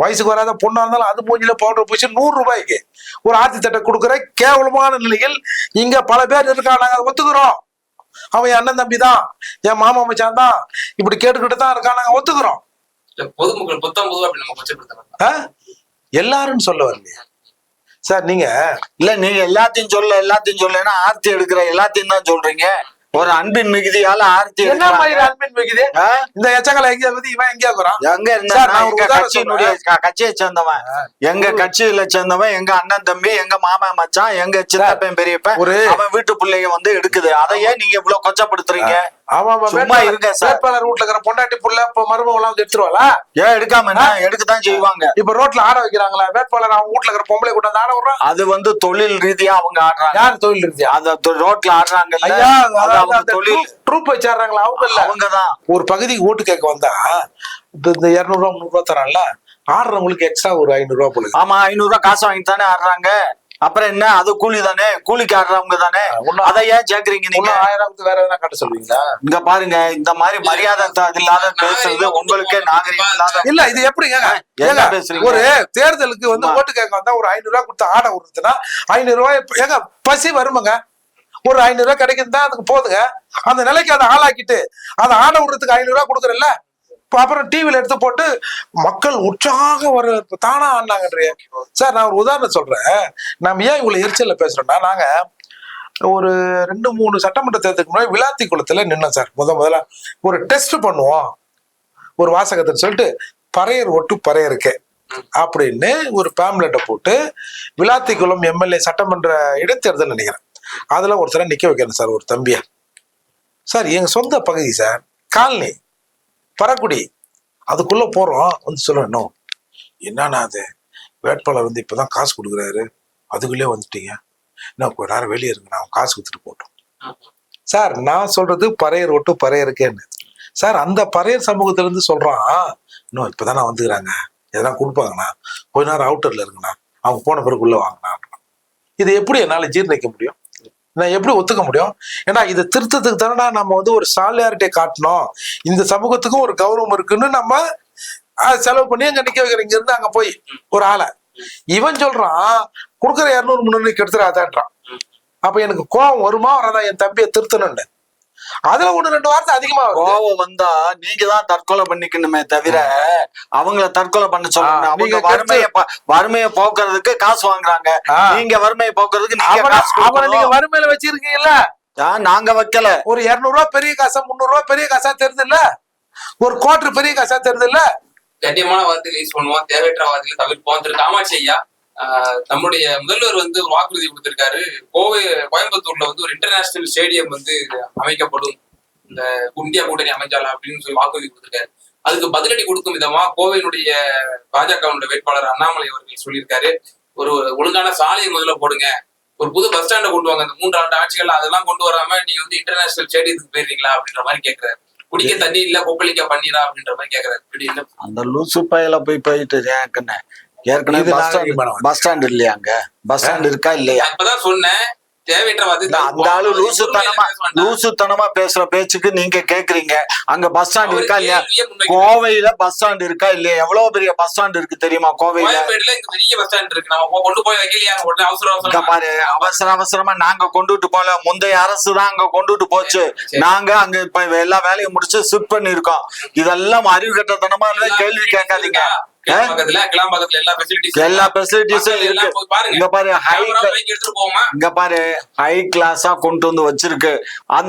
வயசுக்கு வராத பொண்ணா இருந்தாலும் அது மூஞ்சில பவுடர் பூசி 100 ரூபாய்க்கு ஒரு ஆர்த்தி தட்டை கொடுக்குற கேவலமான நிலையில் இங்க பல பேர் இருக்காங்க. நாங்க ஒத்துக்கிறோம். அவன் என் அண்ணன் தம்பி தான், என் மாமா மச்சான் தான், இப்படி கேட்டுக்கிட்டு தான் இருக்கான். நாங்க ஒத்துக்கிறோம். பொதுமக்கள் எல்லாரும் சொல்ல வரலையா சார்? நீங்க எல்லாத்தையும் சொல்லலைன்னா ஆர்த்தி எடுக்கிற எல்லாத்தையும் தான் சொல்றீங்க. ஒரு அன்பின் மிகுதியால ஆர்த்தி என்ன மாதிரி அன்பின் மிகுதி? இந்த எச்சங்களை எங்க வந்து இவன் எங்க இருக்கிறான்? எங்க இருந்தா கட்சியை சேர்ந்தவன், எங்க கட்சியில சேர்ந்தவன், எங்க அண்ணன் தம்பி, எங்க மாமா மச்சான், எங்க சித்தப்பன் பெரியப்பன், அவன் வீட்டு பிள்ளைங்க எடுக்குது. அதையே நீங்க இவ்வளவு கொச்சப்படுத்துறீங்க. சும்மா இருங்க சார். வேட்பாளர் வீட்டுல இருக்கிற பொண்டாட்டி புள்ள மருமகள் எடுத்துருவாளா? ஏன் எடுக்காம எடுக்கத்தான் செய்வாங்க. இப்ப ரோட்ல ஆட வைக்கிறாங்களா வேட்பாளர்? அவங்க வீட்டுல இருக்கிற பொம்பளை கூட ஆட விடுறான். அது தொழில் ரீதியா அவங்க ஆடுறாங்க. யார் தொழில் ரீதியா? அந்த ரோட்ல ஆடுறாங்க. தொழில் ட்ரூப் வச்சாடுறாங்களா? அவங்கதான் ஒரு பகுதிக்கு ஓட்டு கேட்க வந்தா இப்ப இந்த 200 300 தரான்ல, ஆடுறவங்களுக்கு எக்ஸ்ட்ரா ஒரு 500 போல. ஆமா 500 காசு வாங்கி தானே ஆடுறாங்க. அப்புறம் என்ன, அது கூலி தானே, கூலிக்கு ஆடுறவங்க தானே. அதை ஏன் கேக்குறீங்க நீங்க? 1000 வேற எதனா கட்ட சொல்லுவீங்களா? இங்க பாருங்க, இந்த மாதிரி மரியாதை இல்லாத பேசுறது உங்களுக்கே நாகரிகம் இல்லாத. இல்ல இது எப்படிங்க? என்ன பேசுறீங்க? ஒரு தேர்தலுக்கு வந்து ஓட்டு கேட்க வந்தா ஒரு 500 கொடுத்து ஆடை விடுறதுன்னா 500 ஏங்க பசி வருமுங்க. ஒரு 500 கிடைக்கும் தான் அதுக்கு போதுங்க. அந்த நிலைக்கு அதை ஆளாக்கிட்டு அதை ஆடை விடுறதுக்கு 500 கொடுக்குறல்ல, அப்புறம் டிவில எடுத்து போட்டு மக்கள் உற்சாக வர தானா ஆடினாங்கன்றிய. சார் நான் ஒரு உதாரணம் சொல்றேன். நம்ம ஏன் இவ்வளவு எரிச்சல்ல பேசுறோம்னா, நாங்க ஒரு 2-3 சட்டமன்ற தேர்தலுக்கு முன்னாடி விளாத்தி குளத்துல நின்னோம் சார். முதல்ல ஒரு டெஸ்ட் பண்ணுவோம் ஒரு வாசகத்தை சொல்லிட்டு, பறையர் ஓட்டு பறையருக்கே அப்படின்னு ஒரு பேம்லெட்டை போட்டு விளாத்திக்குளம் எம்எல்ஏ சட்டமன்ற இடைத்தேர்தல் நினைக்கிறேன், அதுல ஒருத்தர நிக்க வைக்கணும் சார், ஒரு தம்பியா. சார் எங்க சொந்த பகுதி சார், காலனி பரக்குடி, அதுக்குள்ள போறோம். வந்து சொல்லணும், என்னன்னா அது வேட்பாளர் வந்து இப்பதான் காசு கொடுக்குறாரு, அதுக்குள்ளே வந்துட்டீங்க, என்ன கொஞ்ச நேரம் வெளியே இருக்கு, நான் காசு கொடுத்துட்டு போட்டோம். சார் நான் சொல்றது பறையர் ஓட்டு பறையருக்கேன்னு. சார் அந்த பறையர் சமூகத்துல இருந்து சொல்றான், இன்னும் இப்பதான் நான் வந்துக்கிறாங்க, எதனா கொடுப்பாங்கண்ணா, கொஞ்ச நேரம் அவுட்டர்ல இருக்குண்ணா, அவங்க போன பிறகுள்ள வாங்கினா. இது எப்படி என்னால ஜீர்ணிக்க முடியும்? நான் எப்படி ஒத்துக்க முடியும்? ஏன்னா இது திருத்தத்துக்கு தானே நம்ம வந்து ஒரு சாலியாரிட்டியை காட்டணும், இந்த சமூகத்துக்கும் ஒரு கௌரவம் இருக்குன்னு நம்ம செலவு பண்ணி அங்க நிக்க வைக்கிறோம். இங்க இருந்து அங்க போய் ஒரு ஆளை இவன் சொல்றான் கொடுக்குற 200-300 கெடுத்துறாதான்றான். அப்ப எனக்கு கோபம் வருமா வராதா என் தம்பியை திருத்தணும்னு? அதுல 1-2 வார்த்தை அதிகமா கோவம் வந்தா நீங்க தான் தற்கொலை பண்ணிக்கணுமே தவிர அவங்கள தற்கொலை பண்ண சொல்லுங்க. அவங்க வறுமையை போக்குறதுக்கு காசு வாங்குறாங்க, நீங்க வறுமையை போக்குறதுக்கு நீங்க வறுமையில வச்சிருக்கீங்கல்ல, நாங்க வைக்கல. ஒரு 200 பெரிய காசா 300 பெரிய காசா தெரியுது இல்ல, ஒரு கோட்டர் பெரிய காசா தெரியுது இல்ல. கண்டியமான வார்த்தைகள் யூஸ் பண்ணுவோம், தேவையற்ற வார்த்தைகளை தவிர்ப்போம். திரு காமாட்சி ஐயா, நம்முடைய முதல்வர் வந்து ஒரு வாக்குறுதி கொடுத்திருக்காரு. கோயம்புத்தூர்ல வந்து ஒரு இன்டர்நேஷனல் ஸ்டேடியம் வந்து அமைக்கப்படும், இந்த இந்தியா கூட்டணி அமைஞ்சாலும் அப்படின்னு சொல்லி வாக்குறுதி கொடுத்திருக்காரு. அதுக்கு பதிலடி கொடுக்கும் விதமா கோவையினுடைய பாஜகவுடைய வேட்பாளர் அண்ணாமலை அவர்கள் சொல்லியிருக்காரு, ஒரு ஒழுங்கான சாலையை முதல்ல போடுங்க, ஒரு புது பஸ் ஸ்டாண்டை கொண்டு வாங்க, இந்த 3 ஆண்டு ஆட்சிகள் அதெல்லாம் கொண்டு வராம நீங்க வந்து இன்டர்நேஷனல் ஸ்டேடியத்துக்கு போயிருக்கீங்களா அப்படின்ற மாதிரி கேட்கிறாரு. குடிக்க தண்ணி இல்ல, கொப்பளிக்க பண்ணிரா அப்படின்ற மாதிரி கேட்கிறாரு. அந்த லூசு பையில போயிட்டு ஏற்கனவே பஸ் ஸ்டாண்ட் இல்லையா? அங்க பஸ் ஸ்டாண்ட் இருக்கா இல்லையா? இப்பதான் சொன்னேன், தேவையற்ற வார்த்தை. அந்த ஆளு லூசுத்தனமா பேசுற பேச்சுக்கு நீங்க கேக்குறீங்க, அங்க பஸ் ஸ்டாண்ட் இருக்கா இல்லையா? கோவையில பஸ் ஸ்டாண்ட் இருக்கா இல்லையா? எவ்வளவு பெரிய பஸ் ஸ்டாண்ட் இருக்கு தெரியுமா கோவையில? பெரிய பஸ் ஸ்டாண்ட் இருக்கு, நம்ம கொண்டு போய் வைக்கலையா? பாரு, அவசரமா நாங்க கொண்டுட்டு போல, முந்தைய அரசு தான் அங்க கொண்டுட்டு போச்சு. நாங்க அங்க இப்ப எல்லா வேலையும் முடிச்சு ஷிஃப்ட் பண்ணிருக்கோம். இதெல்லாம் அறிவு கட்டத்தனமா கேள்வி கேட்காதீங்க. எல்லா ஃபெசிலிட்டிஸும் இருக்கு. இங்க பாரு, ஹை கிளாஸா கொண்டு வந்து வச்சிருக்கு.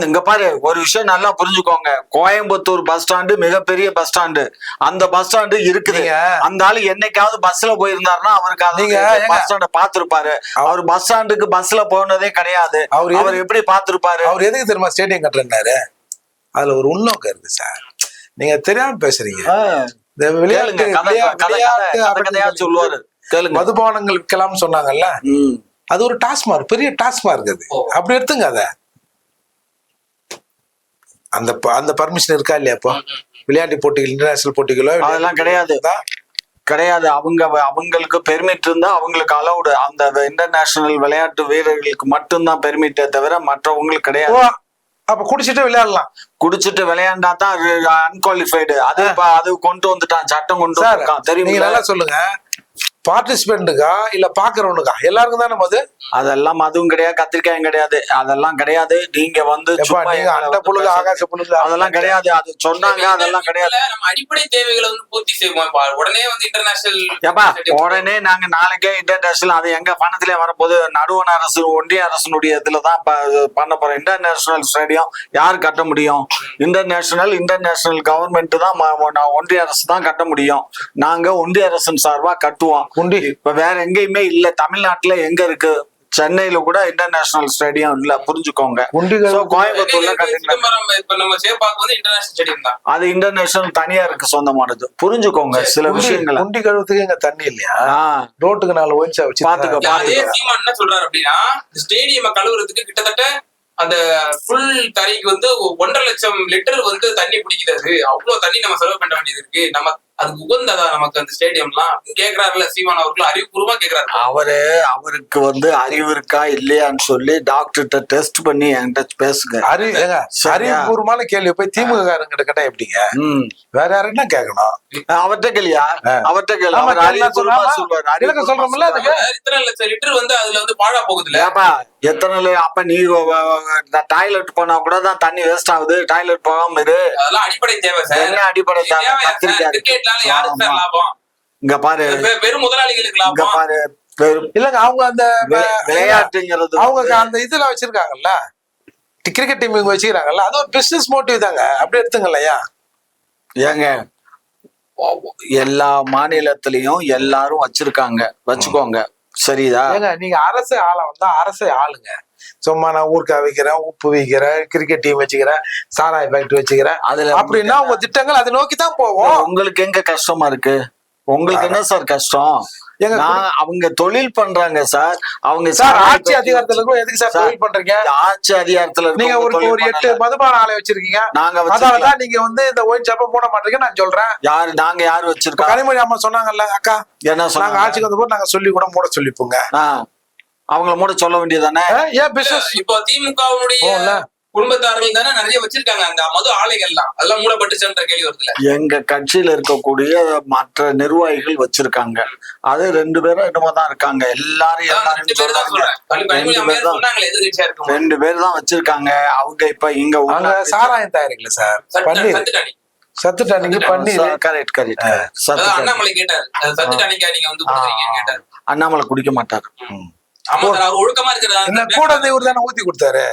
இங்க பாரு, ஒரு விஷயம் நல்லா புரிஞ்சுக்கோங்க, கோயம்புத்தூர் பஸ் ஸ்டாண்டு மிகப்பெரிய பஸ் ஸ்டாண்டு, அந்த பஸ் ஸ்டாண்டு இருக்குது. அந்த ஆளு என்னைக்காவது பஸ்ல போயிருந்தாருன்னா அவருக்கு பஸ் ஸ்டாண்ட பாத்துருப்பாரு. அவர் பஸ் ஸ்டாண்டுக்கு பஸ்ல போனதே கிடையாது, அவர் எப்படி பாத்துருப்பாரு? அவர் எதுக்கு தெரியுமா ஸ்டேடியம் கட்டுறாரு? அதுல ஒரு உள்நோக்கம் இருக்கு சார், நீங்க தெரியாம பேசுறீங்க. மதுபானங்கள் விற்கலாம்னு சொன்னாங்கல்ல, அது ஒரு டாஸ்மார்க், பெரிய டாஸ்மார்க் அது. அப்படி எடுத்துங்க அத. அந்த பர்மிஷன் இருக்கா இல்லையா? இப்போ விளையாட்டு போட்டிகள், இன்டர்நேஷனல் போட்டிகளோ அதெல்லாம் கிடையாது. அவங்களுக்கு பெர்மிட் இருந்தா அவங்களுக்கு அலௌடு. அந்த இன்டர்நேஷனல் விளையாட்டு வீரர்களுக்கு மட்டும்தான் பெர்மிட்டே தவிர மற்றவங்களுக்கு கிடையாது. அப்ப குடிச்சிட்டு விளையாடலாம். குடிச்சிட்டு விளையாண்டா தான் அன்குவாலிஃபைடு. அது கொண்டு வந்துட்டான், சட்டம் கொண்டு வந்திருக்கான். தெரியும், நீங்க நல்லா சொல்லுங்க. பார்ட்டிசிபென்ட்டுக்கா இல்ல பாக்குறவனுக்கா? எல்லாருக்கும் தானே மது. அதெல்லாம் மதுவும் கிடையாது, கத்திரிக்காயும் கிடையாது, அதெல்லாம் கிடையாது. நீங்க வந்து அதெல்லாம் கிடையாது, அது சொன்னாங்க, அதெல்லாம் கிடையாது. நம்ம அடிப்படை தேவைகளை வந்து பூர்த்தி செய்வோம். உடனே வந்து இன்டர்நேஷனல் உடனே நாங்க நாளைக்கே இன்டர்நேஷனல், அது எங்க பணத்திலே வரப்போது? நடுவண் அரசு, ஒன்றிய அரசனுடைய இதுலதான் பண்ண போறோம். இன்டர்நேஷனல் ஸ்டேடியம் யாரு கட்ட முடியும்? இன்டர்நேஷனல் கவர்மெண்ட் தான், ஒன்றிய அரசு தான் கட்ட முடியும். நாங்க ஒன்றிய அரசின் சார்பா கட்டுவோம். இப்ப வேற எங்கேயுமே இல்ல. தமிழ்நாட்டுல எங்க இருக்கு? சென்னையில கூட இன்டர்நேஷனல் ஸ்டேடியம் இல்ல, புரிஞ்சுக்கோங்க. கோயம்புத்தூர்ல அது இன்டர்நேஷனல் தனியாருக்கு சொந்தமானது, புரிஞ்சுக்கோங்க சில விஷயங்கள். குண்டி கழுவுறதுக்கு எங்க தண்ணி இல்லையா? ரோட்டுக்கு 4 ஒயின்ஸா வச்சு பாத்துக்க. என்ன சொல்றாரு அப்படின்னா, ஸ்டேடியம் கழுவுறதுக்கு கிட்டத்தட்ட அந்த ஃபுல் தண்ணிக்கு வந்து 1.5 லட்சம் லிட்டர் வந்து தண்ணி பிடிக்கிறது. அவ்வளவு தண்ணி நம்ம செலவு பண்ண வேண்டியது இருக்கு. நம்ம அதுக்கு உகந்ததா நமக்கு அந்த ஸ்டேடியம்லாம் அப்படின்னு கேக்குறாருல்ல சீமான் அவர்களும் அறிவுபூர்வமா கேக்குறாரு. அவருக்கு வந்து அறிவு இருக்கா இல்லையான்னு சொல்லி டாக்டர்கிட்ட டெஸ்ட் பண்ணி என்கிட்ட பேசுங்க. அறிவுபூர்வமான கேள்வி போய் திமுக காரங்கிட்ட கேட்டா எப்படிங்க? வேற யாருன்னா கேட்கணும். அவர்கிட்ட கேளியா? அவர்கிட்ட கேளு. அவர் அறிவுபூர்வமா சொல்லுவாரு. சொல்றோம்ல இத்தனை லட்சம் லிட்டர் வந்து அதுல வந்து பாழா போகுது இல்ல. எத்தனை அப்ப நீ டாய்லெட் போனா கூட தான் தண்ணி வேஸ்ட் ஆகுது. டாய்லெட் போகாம இரு. அதெல்லாம் அடிப்படை தேவை சார். என்ன அடிப்படை தேவை? கிரிக்கெட்னால யாருக்கு சார் லாபம்? இங்க பாரு, பெரும் முதலாளிகளுக்கு இங்க லாபம். பாரு, இல்லங்க அவங்க அந்த விளையாட்டுங்கிறது அவங்க அந்த இதுல வச்சிருக்காங்கல்ல, கிரிக்கெட் டீம் இவங்க வச்சுக்கிறாங்கல்ல, அது ஒரு பிசினஸ் மோட்டிவ் தாங்க. அப்படி எடுத்துங்களையா? ஏங்க எல்லா மாநிலத்திலயும் எல்லாரும் வச்சிருக்காங்க, வச்சுக்கோங்க. சரிதா? ஏங்க நீங்க அரசு ஆள வந்தா அரசை ஆளுங்க. சும்மா நான் ஊருக்கா வைக்கிறேன், உப்பு வைக்கிறேன், கிரிக்கெட் டீம் வச்சுக்கிறேன், சாராய ஃபேக்டரி வச்சுக்கிறேன் அதுல அப்படின்னா உங்க திட்டங்கள் அதை நோக்கி தான் போவோம். உங்களுக்கு எங்க கஷ்டமா இருக்கு? உங்களுக்கு என்ன சார் கஷ்டம்? அவங்க தொழில் பண்றாங்க சார். அவங்க சார் ஆட்சி அதிகாரத்துல இருக்கும், எதுக்கு சார் தொழில் பண்றீங்க? ஆட்சி அதிகாரத்துல நீங்க ஒரு 8 மதுபான ஆலை வச்சிருக்கீங்க. நாங்க அதனாலதான் நீங்க வந்து இந்த ஒயின் ஷாப்பை மூட மாட்டீங்க நான் சொல்றேன். நாங்க யாரு வச்சிருக்கோம்? கனிமொழி அம்மா சொன்னாங்கல்ல அக்கா, என்ன நாங்க ஆட்சிக்கு வந்த போது நாங்க சொல்லி கூட மூட சொல்லிப்போங்க. அவங்கள மூட சொல்ல வேண்டியதானே? ஏன் பிசினஸ் இப்போ திமுகவுடைய குடும்பத்தார்கள் தானே நிறைய வச்சிருக்காங்க அந்த மது ஆலைகள்லாம், அதெல்லாம் மூடப்பட்டுச்சுன்ற கேள்வி வருதுல. எங்க கட்சியில இருக்கக்கூடிய மற்ற நிர்வாகிகள் வச்சிருக்காங்க. அது 2 பேரும் என்னமோ தான் இருக்காங்க. எல்லாரும் 2 பேர் தான் வச்சிருக்காங்க. அவங்க இப்ப இங்க சாராயம் தயாரிக்கல சார், சத்து டானிக்கு பன்னீர். கரெக்ட். அண்ணாமலை கேட்டாரு, சத்து டானிக்கா நீங்க வந்து குடுக்குறீங்கன்னு கேட்டாரு. அண்ணாமலை குடிக்க மாட்டாரு. ஆமா சார், அவர் ஒழுக்கமா இருக்கிறதா கூட இவர் தானே ஊத்தி கொடுத்தாரு.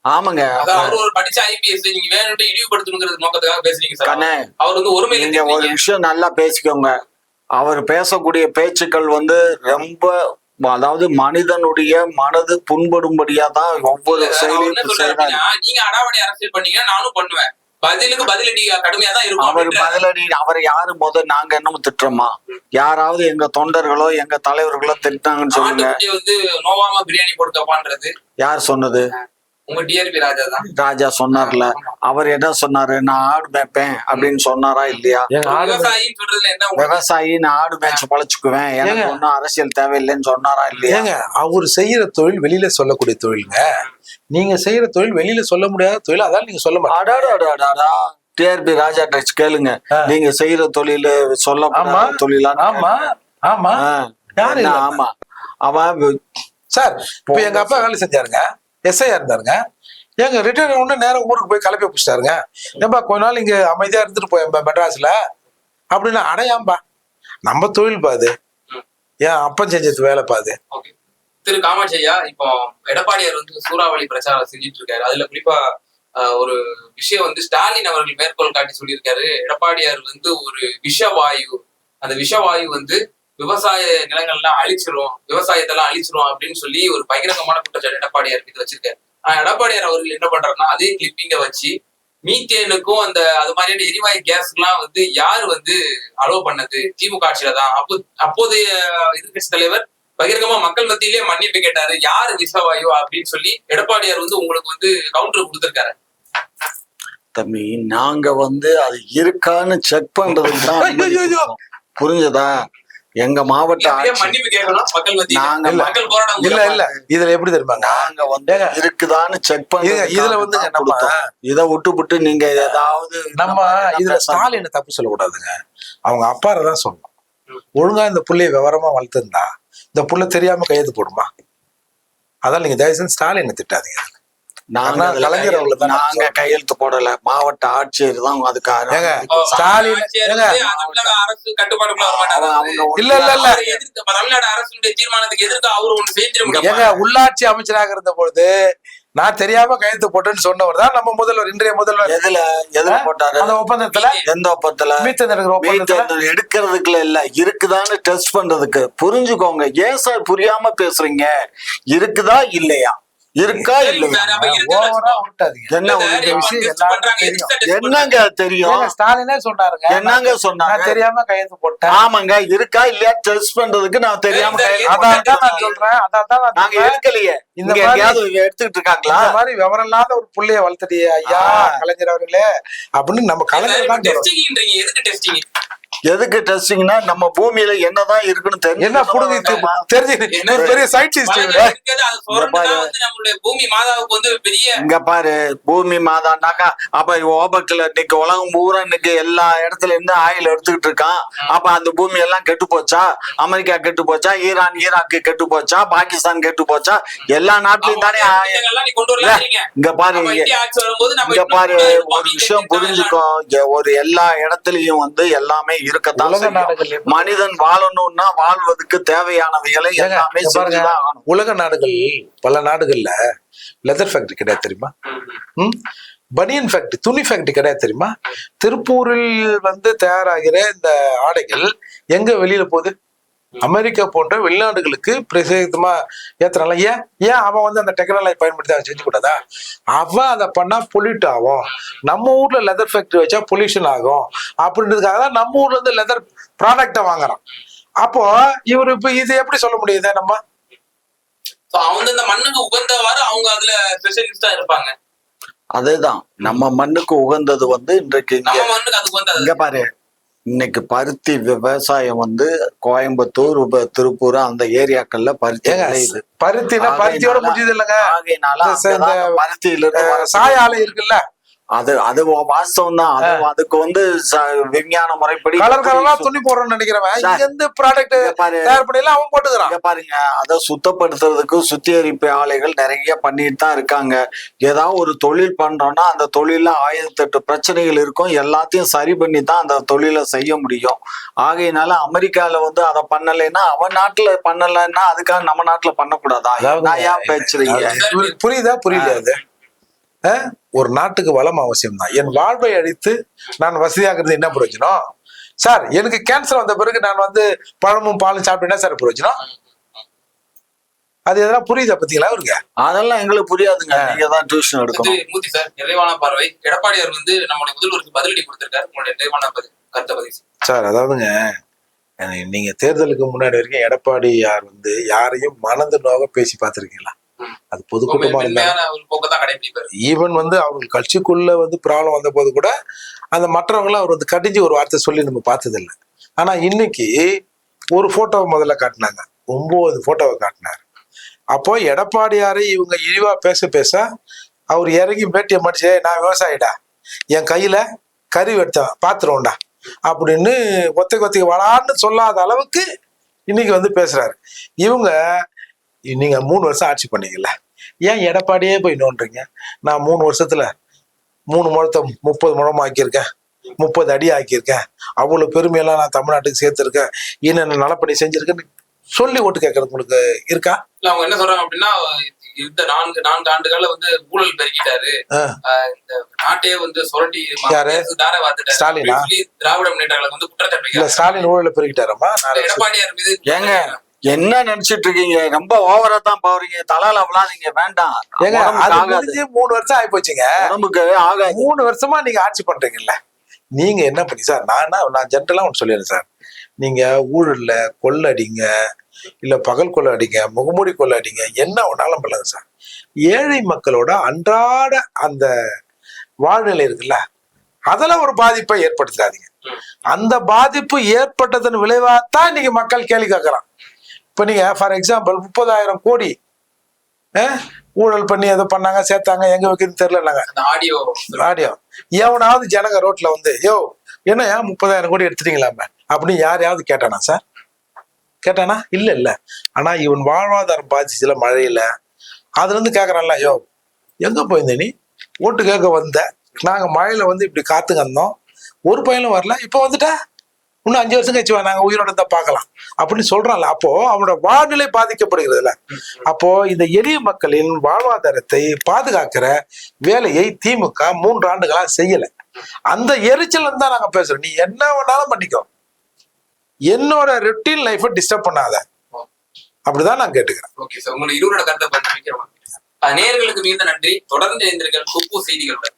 ஆமாங்க, அவர் ஒரு படிச்ச ஐபிஎஸ். நீங்க வேணும்னு இழிவுபடுத்தணுங்கிறது நோக்கத்துக்காக பேசுறீங்க சார். அவர் வந்து ஒருமை. நீங்க ஒரு விஷயம் நல்லா பேசிக்கோங்க. அவர் பேசக்கூடிய பேச்சுக்கள் வந்து ரொம்ப, அதாவது மனிதனுடைய மனது புண்படும்படியா தான் ஒவ்வொரு செயலையும். நீங்க அடாவடி அரசியல் பண்ணீங்கன்னா நானும் பண்ணுவேன். பதிலுக்கு பதிலடி கடுமையா தான் இருக்கும். அவர் பதிலடி அவரை யாரு நாங்க என்னமோ திட்டுறோமா? யாராவது எங்க தொண்டர்களோ எங்க தலைவர்களோ திட்டாங்கன்னு சொல்லுங்க. வந்து நோவாமா பிரியாணி போட்டுக்கப்பான்றது யார் சொன்னது? உங்க டிஆர்பி ராஜா தான். ராஜா சொன்னார்ல. அவர் என்ன சொன்னாரு? நான் ஆடு மேய்ப்பேன் அப்படின்னு சொன்னாரா இல்லையா? விவசாயி நான் ஆடு மேய்ச்சி பழச்சுக்குவேன், எனக்கு ஒன்னும் அரசியல் தேவையில்லைன்னு சொன்னாரா இல்லையா? அவர் செய்யற தொழில் வெளியில சொல்லக்கூடிய தொழிலுங்க. நீங்க செய்யற தொழில் வெளியில சொல்ல முடியாத தொழில், அதான் நீங்க சொல்ல மாட்டாடா. டிஆர்பி ராஜா டச் கேளுங்க. நீங்க செய்யற தொழில் சொல்ல தொழிலா? ஆமா ஆமா ஆமா. அவன் சார் இப்ப எங்க அப்பா வேலை செஞ்சாருங்க, எஸ்ஐயா இருந்தாருங்க. எங்க ரிட்டையர் ஒண்ணு நேரம் ஊருக்கு போய் கலப்பி பிடிச்சிட்டாருங்க. ஏன்பா கொஞ்ச நாள் இங்க அமைதியா இருந்துட்டு போயம்பா மெட்ராஸ்ல அப்படின்னா, அடையாம்பா நம்ம தொழில் பாது, ஏன் அப்பன் செஞ்சது வேலை பாது. திரு காமாட்சியா, இப்போ எடப்பாடியார் வந்து சூறாவளி பிரச்சாரம் செஞ்சுட்டு இருக்காரு. அதுல குறிப்பா ஒரு விஷயம் வந்து ஸ்டாலின் அவர்கள் மேற்கோள் காட்டி சொல்லியிருக்காரு. எடப்பாடியார் வந்து ஒரு விஷவாயு, அந்த விஷவாயு வந்து விவசாய நிலங்கள்லாம் அழிச்சிரும், விவசாயத்தெல்லாம் அழிச்சிரும் அப்படின்னு சொல்லி ஒரு பகிரங்கமான குற்றச்சாட்டு எடப்பாடியார் மீது வச்சிருக்காரு. எடப்பாடியார் அவர்கள் என்ன பண்றாருன்னா, அதே கிளிப்பிங்க வச்சு மீத்தேனுக்கும் அந்த அது மாதிரியான எரிவாயு கேஸ்லாம் வந்து யார் வந்து அலோவ் பண்ணது? திமுக ஆட்சியில தான். அப்போதைய எதிர்கட்சி தலைவர் பகிரங்கமா மக்கள் மத்தியிலே மன்னிப்பு கேட்டாரு, யாரு விஷவாயு அப்படின்னு சொல்லி. எடப்பாடியார் வந்து உங்களுக்கு வந்து கவுண்டர் கொடுத்திருக்காரு. தம்பி, நாங்க வந்து அது இருக்கான்னு செக் பண்றதுக்கு தான். புரிஞ்சதா? எங்க மாவட்ட இதுல எப்படி தெரியுமாங்க, நாங்க வந்து இருக்குதான்னு செக் பண்ணி இதுல வந்து நம்ம இதை விட்டு நீங்க ஏதாவது நம்ம இதுல ஸ்டாலின் தப்பு சொல்லக்கூடாதுங்க. அவங்க அப்பாரதான் சொல்லணும். ஒழுங்கா இந்த புள்ளைய விவரமா வளர்த்துருந்தா இந்த புள்ள தெரியாம கையெழுத்து போடுமா? அதான் நீங்க தயவுசெய்து ஸ்டாலின் திட்டாதீங்க. நாங்க கையெழுத்து போடல, மாவட்ட ஆட்சியர் தான் அதுக்காக. ஸ்டாலின் அரசு கட்டுப்பாடுக்குள்ள இல்ல இல்ல இல்ல தமிழ்நாடு அரசுடைய தீர்மானத்துக்கு எதிர்த்து அவரு ஒண்ணு செய்திட முடியும். உள்ளாட்சி அமைச்சராக இருந்த பொழுது நான் தெரியாம கையெழுத்து போட்டேன்னு சொன்னவர் தான் நம்ம முதல்வர், இன்றைய முதல்வர். எதுல போட்டாரு? அந்த ஒப்பந்தத்துல. எந்த ஒப்பந்தத்துல? மீத்தேன் எடுக்கிறதுக்குள்ள இல்ல, இருக்குதான்னு டெஸ்ட் பண்றதுக்கு. புரிஞ்சுக்கோங்க. ஏன் சார் புரியாம பேசுறீங்க? இருக்குதா இல்லையா? இருக்கா சரிங்க இல்லையா? சார், அப்ப இருக்குன்னு ஓவரா வச்சுக்கோ. விட்டாதீங்க. என்ன இல்ல சார், ஒரு இப்ப விஷயம் test எல்லாருக்கும் பண்றாங்க, தெரியும். எதுக்கு சார் test என்னங்க தெரியும்? ஏங்க ஸ்டாலினே சொன்னாருங்க, என்னங்க சொன்னாங்க? நான் தெரியாம கையெழுத்து போட்டேன். ஆமாங்க, இருக்கா இல்லையா டெஸ்ட் பண்றதுக்கு நான் தெரியாம சரி, கையெழுத்து அதான் போட்டேன். நான் சொல்றேன், அதான் நான் நாங்க சொல்றேன். எடுக்கலையே. இந்த இங்க மாதிரி எங்கேயாவது எடுத்துக்கிட்டு இருக்காங்களா? இந்த மாதிரி விவரம் இல்லாத ஒரு புள்ளைய வளர்த்துட்டியே ஐயா கலைஞர் அவர்களே அப்படின்னு நம்ம கலைஞர் தான் சொல்றோம். டெஸ்டிங்ன்றீங்க, எதுக்கு டெஸ்டிங்? எதுக்கு டெஸ்டிங்னா நம்ம பூமியில என்னதான் இருக்குன்னு என்ன புடுங்கி தெரிஞ்சு ஒரு பெரிய சயின்டிஸ்ட் நம்மளுடைய பூமி மாதாவுக்கு வந்து பெரிய இங்க பாரு, பூமி மாதாண்டாக்கா அப்ப ஓபக்ல இன்னைக்கு உலகம் பூரா இன்னைக்கு எல்லா இடத்துல இருந்து ஆயில் எடுத்துக்கிட்டு இருக்கான். அப்ப அந்த பூமி எல்லாம் கெட்டு போச்சா? அமெரிக்கா கெட்டு போச்சா? ஈராக்கு கெட்டு போச்சா? பாகிஸ்தான் கெட்டு போச்சா? எல்லா நாட்டிலையும் தானே நீ கொண்டு வரலாம்ன்றீங்க. இங்க பாரு, நம்ம இந்தியா ஆட்சி வரும்போது நம்ம இங்க பாரு, இன்னும் ஒரு விஷயம் புரிஞ்சுக்கோ. ஒரு எல்லா இடத்துலயும் வந்து எல்லாமே இருக்கத்தான் உலக செய்யும். நாடுகள் மனிதன் வாழணும்னா வாழ்வதற்கு தேவையானவைகளை எல்லாமே செஞ்சுதான் ஆகணும். உலக நாடுகள் பல நாடுகள்ல லெதர் ஃபேக்டரி கிடையாது தெரியுமா? பனியன் ஃபேக்டரி, துணி ஃபேக்டரி கிடையாது தெரியுமா? திருப்பூரில் வந்து தயாராகிற இந்த ஆடைகள் எங்க வெளியில போகுது? அமெரிக்கா போன்ற வெளிநாடுகளுக்கு பிரசேகமா ஏத்துறாங்க. ஏன் அவன் வந்து அந்த டெக்னாலஜி பயன்படுத்தி அவன் செஞ்சு கூடாதா? அவன் அதை பண்ணா பொல்யூட் ஆகும். நம்ம ஊர்ல லெதர் ஃபேக்டரி வச்சா பொல்யூஷன் ஆகும் அப்படின்றதுக்காக தான் நம்ம ஊர்ல இருந்து லெதர் ப்ராடக்டை வாங்குறான். அப்போ இவரு இப்ப இது எப்படி சொல்ல முடியுது? நம்ம அவங்க இந்த மண்ணுக்கு உகந்தவாறு அவங்க அதுல ஸ்பெஷலிஸ்டா இருப்பாங்க. அதேதான், நம்ம மண்ணுக்கு உகந்தது வந்து இன்றைக்கு நம்ம மண்ணுக்கு அது உகந்தது. இங்க பாரு, இன்னைக்கு பருத்தி விவசாயம் வந்து கோயம்புத்தூர் திருப்பூர் அந்த ஏரியாக்கள்ல பருத்தி விளையுது. பருத்தினா பருத்தியோட முடியுது இல்லைங்க. ஆகையினால பருத்தியில இருந்து சாய ஆலை இருக்குல்ல, அது வாஸ்தவம் தான். அதுக்கு வந்து விஞ்ஞான முறைப்படி கலர் துணி போடுறோம்னு நினைக்கிறவன் இங்க இருந்து ப்ராடக்ட் தயார் பண்ணல அவன் போட்டுக்கிறான். பாருங்க, அதை சுத்தப்படுத்துறதுக்கு சுத்திகரிப்பு ஆலைகள் நிறைய பண்ணிட்டு தான் இருக்காங்க. ஏதாவது ஒரு தொழில் பண்றோம்னா அந்த தொழில 1008 பிரச்சனைகள் இருக்கும். எல்லாத்தையும் சரி பண்ணி தான் அந்த தொழிலை செய்ய முடியும். ஆகையினால அமெரிக்கால வந்து அதை பண்ணலைன்னா அவன் நாட்டுல பண்ணலைன்னா அதுக்காக நம்ம நாட்டுல பண்ணக்கூடாதா? நான் ஏன் பேசுறீங்க? புரியுதா? புரியல. அது ஒரு நாட்டுக்கு வளம் அவசியம் தான். என் வாழ்வை அழித்து நான் வசதியாகிறது என்ன பிரயோஜனம் சார்? எனக்கு கேன்சர் வந்த பிறகு நான் வந்து பழமும் பாலும் சாப்பிட்டேன்னா சார் பிரயோஜனம்? அது எதெல்லாம் புரியுதா பத்தீங்களா அவருக்கு? அதெல்லாம் எங்களுக்கு புரியாதுங்க. நீங்க தான் டியூஷன் எடுக்கணும். மூர்த்தி சார், நிறைவான பார்வை. எடப்பாடியார் வந்து நம்மளுடைய முதல்வருக்கு பதிலடி கொடுத்திருக்காரு. உங்களுடைய நிறைவான கருத்தை பதிவு சார். அதாவதுங்க, நீங்க தேர்தலுக்கு முன்னாடி வரைக்கும் எடப்பாடியார் வந்து யாரையும் மனது நோக பேசி பார்த்திருக்கீங்களா? அது பொதுக்கூட்டமா ஈவன் வந்து அவங்க கட்சிக்குள்ள வந்து ப்ராப்ளம் வந்த போது கூட அந்த மற்றவங்களாம் அவர் வந்து கடிஞ்சு ஒரு வார்த்தை சொல்லி நம்ம பார்த்தது இல்லை. ஆனா இன்னைக்கு ஒரு போட்டோவை முதல்ல காட்டினாங்க, 9 போட்டோவை காட்டினாரு. அப்போ எடப்பாடியாரை இவங்க இழிவா பேச அவர் இறங்கி பேட்டியை மடிச்சு, நான் விவசாயிடா, என் கையில கறி வெட்டேன் பாத்துருவோம்டா அப்படின்னு ஒத்தைக்கு வளான்னு சொல்லாத அளவுக்கு இன்னைக்கு வந்து பேசுறாரு. இவங்க நீங்க 3 வருஷம் ஆட்சி பண்ணீங்கல்ல, ஏன் எடப்பாடியே போய் நோன்றீங்க? நான் 3 வருஷத்துல 3 முழத்தை 30 முழமா ஆக்கியிருக்கேன், 30 அடி ஆக்கியிருக்கேன், அவ்வளவு பெருமையெல்லாம் நான் தமிழ்நாட்டுக்கு சேர்த்திருக்கேன், என்னென்ன நலப்பணி செஞ்சிருக்கேன்னு சொல்லி ஓட்டு கேட்கறது உங்களுக்கு இருக்கா? அவங்க என்ன சொல்றாங்க அப்படின்னா, இந்த 4 ஆண்டுகள்ல வந்து ஊழல் பெருகிட்டாரு, இந்த நாட்டையே வந்து சுரண்டி ஸ்டாலினா திராவிட முன்னேற்றங்களை வந்து குற்றச்சாட்டு. ஸ்டாலின் ஊழல பெருகிட்டாரம்மா? எடப்பாடியார் மீது ஏங்க என்ன நினைச்சிட்டு இருக்கீங்க? ரொம்ப ஓவரா தான் போறீங்க. தலால விழாதீங்க, வேண்டாம். ஏங்க அது முடிஞ்சு 3 வருஷம் ஆகி போச்சுங்க. உடம்புக்கு ஆகாது. 3 வருஷமா நீங்க ஆட்சி பண்றீங்கல்ல, நீங்க என்ன பண்ணி சார்? நான் ஜென்ரலா ஒன்று சொல்லிடுறேன் சார். நீங்க ஊழல்ல கொள்ளடிங்க, இல்ல பகல் கொள்ள அடிங்க, முகமூடி கொள்ள அடிங்க, என்ன ஒன்னாலும் பண்ணலாங்க சார். ஏழை மக்களோட அன்றாட அந்த வாழ்நிலை இருக்குல்ல, அதெல்லாம் ஒரு பாதிப்பை ஏற்படுத்தாதீங்க. அந்த பாதிப்பு ஏற்பட்டதன் விளைவாத்தான் இன்னைக்கு மக்கள் கேள்வி கேட்கறான். இப்ப நீங்க ஃபார் எக்ஸாம்பிள் 30,000 கோடி ஊழல் பண்ணி எதோ பண்ணாங்க, சேர்த்தாங்க, எங்க வைக்கிறது தெரியலன்னாங்க. ஆடியோ எவனாவது ஜனங்க ரோட்ல வந்து, யோ என்ன 30,000 கோடி எடுத்துட்டீங்களாம அப்படின்னு யாரையாவது கேட்டானா சார்? கேட்டானா? இல்ல. ஆனா இவன் வாழ்வாதாரம் பாதிச்சுல மழையில, அதுல இருந்து கேக்குறான்ல, யோ எங்க போயிருந்த நீ? ஓட்டு கேட்க வந்த, நாங்க மழையில வந்து இப்படி காத்துங்க இருந்தோம், ஒரு பையனும் வரல, இப்ப வந்துட்டா இன்னும் 5 வருஷம் கழிச்சு நாங்க உயிரோட தான் பார்க்கலாம் அப்படின்னு சொல்றான்ல. அப்போ அவனோட வாழ்நிலை பாதிக்கப்படுகிறதுல. அப்போ இந்த எளிய மக்களின் வாழ்வாதாரத்தை பாதுகாக்கிற வேலையை திமுக 3 ஆண்டுகளா செய்யல. அந்த எரிச்சல் தான் நாங்க பேசுறோம். நீ என்ன வேணாலும் பண்ணிக்கோ, என்னோட ரொட்டீன் லைஃபை டிஸ்டர்ப் பண்ணாத, அப்படிதான் நான் கேட்டுக்கிறேன். ஓகே சார், உங்களோட இருவரோட கருத்தை நேயர்களுக்கு மீண்டும் நன்றி. தொடர்ந்து இணைந்திருங்கள் குப்பு செய்திகளுடன்.